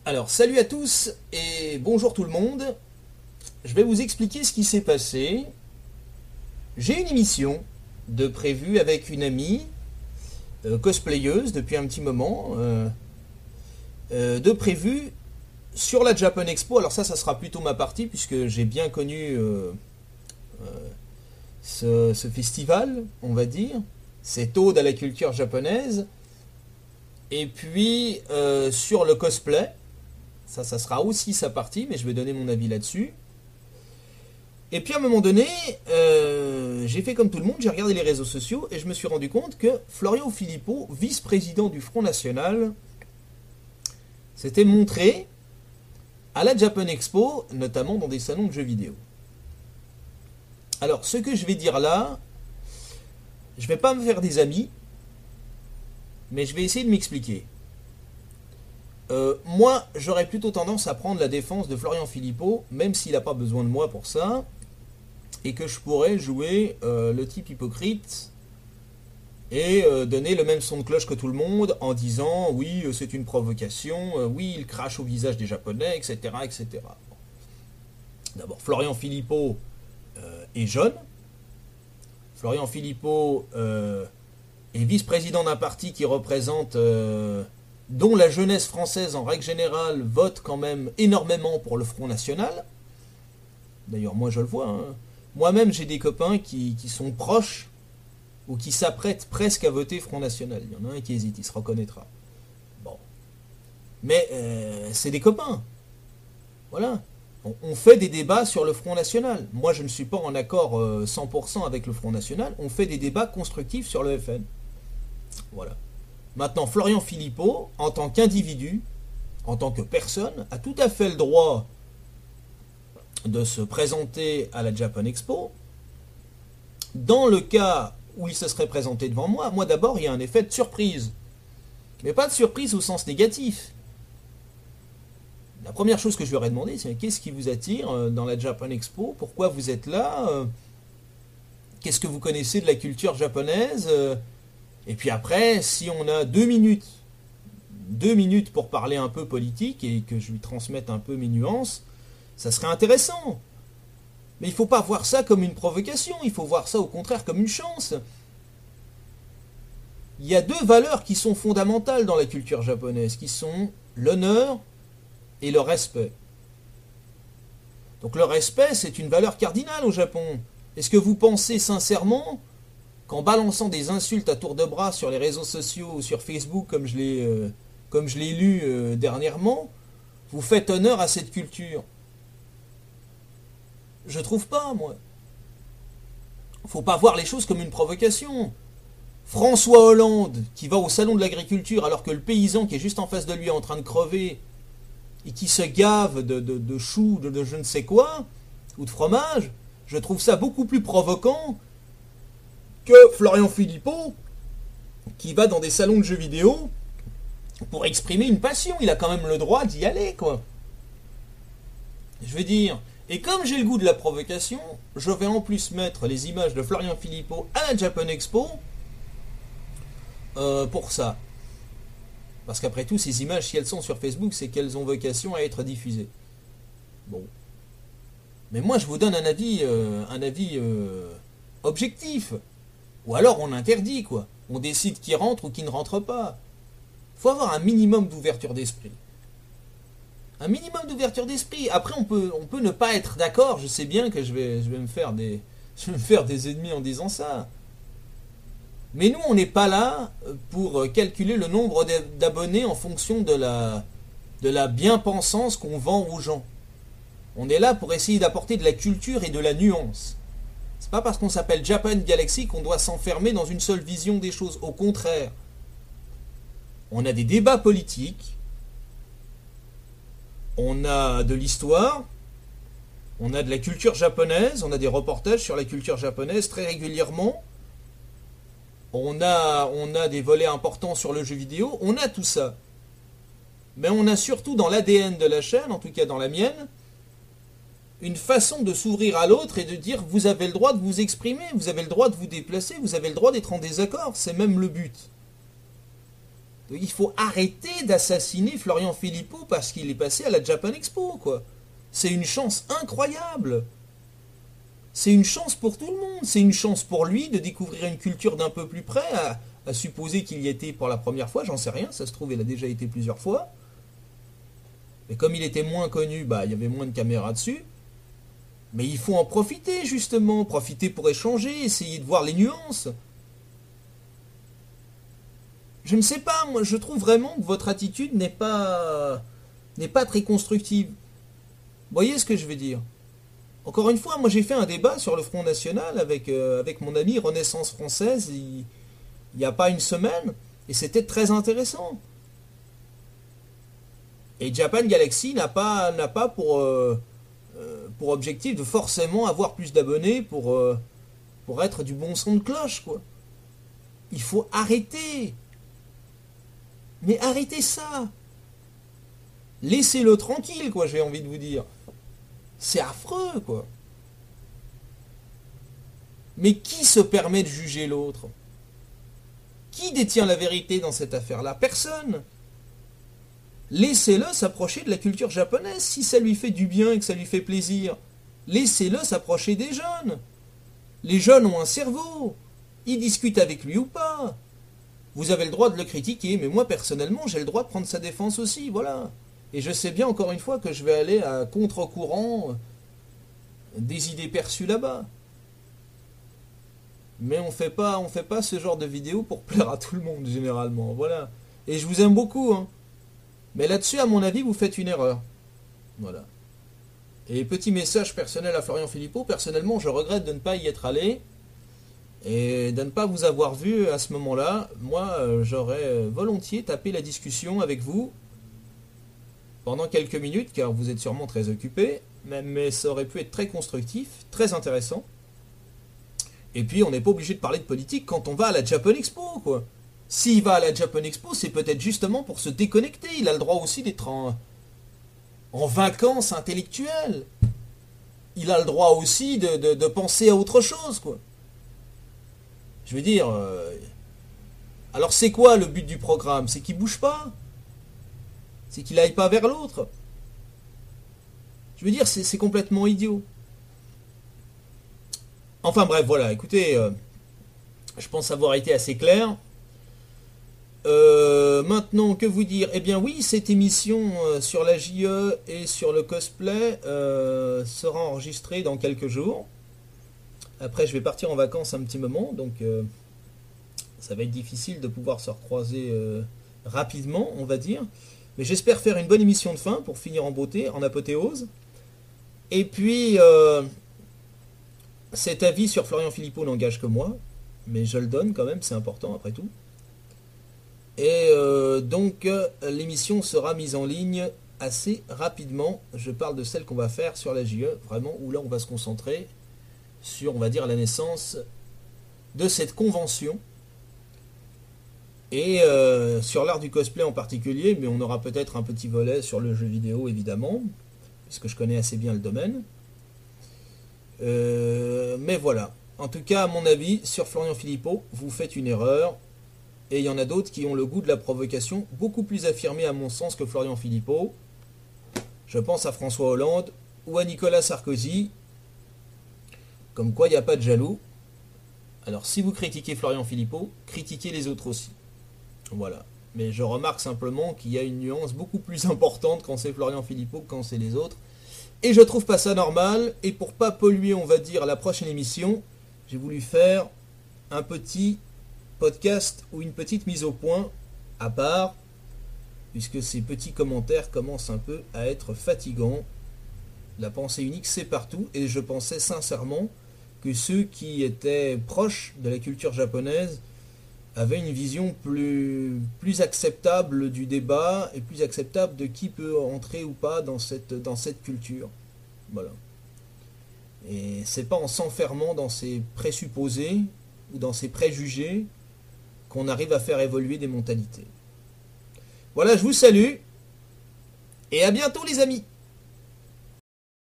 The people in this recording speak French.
Alors, salut à tous et bonjour tout le monde. Je vais vous expliquer ce qui s'est passé. J'ai une émission de prévue avec une amie cosplayeuse depuis un petit moment, de prévue sur la Japan Expo. Alors ça sera plutôt ma partie puisque j'ai bien connu ce festival, on va dire, cette ode à la culture japonaise. Et puis sur le cosplay, ça sera aussi sa partie, mais je vais donner mon avis là-dessus. Et puis à un moment donné, j'ai fait comme tout le monde, j'ai regardé les réseaux sociaux et je me suis rendu compte que Florian Philippot, vice-président du Front National, s'était montré à la Japan Expo, notamment dans des salons de jeux vidéo. Alors, ce que je vais dire là, je ne vais pas me faire des amis, mais je vais essayer de m'expliquer. Moi, j'aurais plutôt tendance à prendre la défense de Florian Philippot, même s'il n'a pas besoin de moi pour ça, et que je pourrais jouer le type hypocrite et donner le même son de cloche que tout le monde en disant oui, c'est une provocation, oui, il crache au visage des Japonais, etc. etc. D'abord, Florian Philippot est jeune. Florian Philippot est vice-président d'un parti qui représente... dont la jeunesse française en règle générale vote quand même énormément pour le Front National. D'ailleurs moi je le vois, hein. Moi-même j'ai des copains qui sont proches ou qui s'apprêtent presque à voter Front National. Il y en a un qui hésite, il se reconnaîtra. Bon. Mais c'est des copains. Voilà. On fait des débats sur le Front National. Moi je ne suis pas en accord 100% avec le Front National. On fait des débats constructifs sur le FN. Voilà. Maintenant, Florian Philippot, en tant qu'individu, en tant que personne, a tout à fait le droit de se présenter à la Japan Expo. Dans le cas où il se serait présenté devant moi, d'abord, il y a un effet de surprise. Mais pas de surprise au sens négatif. La première chose que je lui aurais demandé, c'est qu'est-ce qui vous attire dans la Japan Expo? Pourquoi vous êtes là? Qu'est-ce que vous connaissez de la culture japonaise? Et puis après, si on a 2 minutes pour parler un peu politique et que je lui transmette un peu mes nuances, ça serait intéressant. Mais il ne faut pas voir ça comme une provocation, il faut voir ça au contraire comme une chance. Il y a 2 valeurs qui sont fondamentales dans la culture japonaise, qui sont l'honneur et le respect. Donc le respect, c'est une valeur cardinale au Japon. Est-ce que vous pensez sincèrement qu'en balançant des insultes à tour de bras sur les réseaux sociaux ou sur Facebook, comme je l'ai lu dernièrement, vous faites honneur à cette culture? Je trouve pas, moi. Faut pas voir les choses comme une provocation. François Hollande, qui va au salon de l'agriculture alors que le paysan qui est juste en face de lui est en train de crever et qui se gave de choux, de je ne sais quoi, ou de fromage, je trouve ça beaucoup plus provoquant que Florian Philippot, qui va dans des salons de jeux vidéo pour exprimer une passion. Il a quand même le droit d'y aller, quoi. Je veux dire, et comme j'ai le goût de la provocation, je vais en plus mettre les images de Florian Philippot à la Japan Expo pour ça. Parce qu'après tout, ces images, si elles sont sur Facebook, c'est qu'elles ont vocation à être diffusées. Bon. Mais moi, je vous donne un avis objectif. Ou alors on interdit, quoi. On décide qui rentre ou qui ne rentre pas. Il faut avoir un minimum d'ouverture d'esprit. Un minimum d'ouverture d'esprit. Après, on peut ne pas être d'accord. Je sais bien que je vais me faire des ennemis en disant ça. Mais nous, on n'est pas là pour calculer le nombre d'abonnés en fonction de la bien-pensance qu'on vend aux gens. On est là pour essayer d'apporter de la culture et de la nuance. C'est pas parce qu'on s'appelle Japan Galaxy qu'on doit s'enfermer dans une seule vision des choses. Au contraire, on a des débats politiques, on a de l'histoire, on a de la culture japonaise, on a des reportages sur la culture japonaise très régulièrement, on a des volets importants sur le jeu vidéo, on a tout ça. Mais on a surtout dans l'ADN de la chaîne, en tout cas dans la mienne, une façon de s'ouvrir à l'autre et de dire vous avez le droit de vous exprimer, vous avez le droit de vous déplacer, vous avez le droit d'être en désaccord, c'est même le but. Donc il faut arrêter d'assassiner Florian Philippot parce qu'il est passé à la Japan Expo, quoi. C'est une chance incroyable. C'est une chance pour tout le monde. C'est une chance pour lui de découvrir une culture d'un peu plus près, à supposer qu'il y était pour la première fois, j'en sais rien, ça se trouve il a déjà été plusieurs fois. Et comme il était moins connu, bah il y avait moins de caméras dessus. Mais il faut en profiter justement, profiter pour échanger, essayer de voir les nuances. Je ne sais pas, moi je trouve vraiment que votre attitude n'est pas très constructive. Vous voyez ce que je veux dire? Encore une fois, moi j'ai fait un débat sur le Front National avec mon ami Renaissance Française il n'y a pas une semaine, et c'était très intéressant. Et Japan Galaxy n'a pas pour objectif de forcément avoir plus d'abonnés pour être du bon son de cloche, quoi. Il faut arrêter. Mais arrêtez ça. Laissez-le tranquille, quoi, j'ai envie de vous dire. C'est affreux, quoi. Mais qui se permet de juger l'autre? Qui détient la vérité dans cette affaire-là? Personne. Laissez-le s'approcher de la culture japonaise si ça lui fait du bien et que ça lui fait plaisir. Laissez-le s'approcher des jeunes. Les jeunes ont un cerveau. Ils discutent avec lui ou pas. Vous avez le droit de le critiquer, mais moi personnellement j'ai le droit de prendre sa défense aussi, voilà. Et je sais bien encore une fois que je vais aller à contre-courant des idées perçues là-bas. Mais on fait pas ce genre de vidéo pour plaire à tout le monde généralement, voilà. Et je vous aime beaucoup, hein. Mais là-dessus, à mon avis, vous faites une erreur. Voilà. Et petit message personnel à Florian Philippot, personnellement, je regrette de ne pas y être allé et de ne pas vous avoir vu à ce moment-là. Moi, j'aurais volontiers tapé la discussion avec vous pendant quelques minutes, car vous êtes sûrement très occupé, mais ça aurait pu être très constructif, très intéressant. Et puis, on n'est pas obligé de parler de politique quand on va à la Japan Expo, quoi. S'il va à la Japan Expo, c'est peut-être justement pour se déconnecter. Il a le droit aussi d'être en vacances intellectuelles. Il a le droit aussi de penser à autre chose, quoi. Je veux dire... alors c'est quoi le but du programme? C'est qu'il bouge pas? C'est qu'il aille pas vers l'autre? Je veux dire, c'est complètement idiot. Enfin bref, voilà, écoutez, je pense avoir été assez clair. Maintenant, que vous dire? Eh bien oui, cette émission sur la JE et sur le cosplay sera enregistrée dans quelques jours. Après, je vais partir en vacances un petit moment, donc ça va être difficile de pouvoir se recroiser rapidement, on va dire. Mais j'espère faire une bonne émission de fin pour finir en beauté, en apothéose. Et puis, cet avis sur Florian Philippot n'engage que moi, mais je le donne quand même, c'est important après tout. Et donc l'émission sera mise en ligne assez rapidement. Je parle de celle qu'on va faire sur la JE, vraiment, où là on va se concentrer sur, on va dire, la naissance de cette convention. Et sur l'art du cosplay en particulier, mais on aura peut-être un petit volet sur le jeu vidéo évidemment, puisque je connais assez bien le domaine. Mais voilà. En tout cas, à mon avis, sur Florian Philippot, vous faites une erreur. Et il y en a d'autres qui ont le goût de la provocation, beaucoup plus affirmé à mon sens que Florian Philippot. Je pense à François Hollande ou à Nicolas Sarkozy. Comme quoi, il n'y a pas de jaloux. Alors, si vous critiquez Florian Philippot, critiquez les autres aussi. Voilà. Mais je remarque simplement qu'il y a une nuance beaucoup plus importante quand c'est Florian Philippot que quand c'est les autres. Et je trouve pas ça normal. Et pour pas polluer, on va dire, la prochaine émission, j'ai voulu faire un petit podcast ou une petite mise au point à part, puisque ces petits commentaires commencent un peu à être fatigants. La pensée unique, c'est partout, et je pensais sincèrement que ceux qui étaient proches de la culture japonaise avaient une vision plus acceptable du débat et plus acceptable de qui peut entrer ou pas dans cette culture. Voilà. Et c'est pas en s'enfermant dans ces présupposés ou dans ces préjugés qu'on arrive à faire évoluer des mentalités. Voilà, je vous salue, et à bientôt les amis.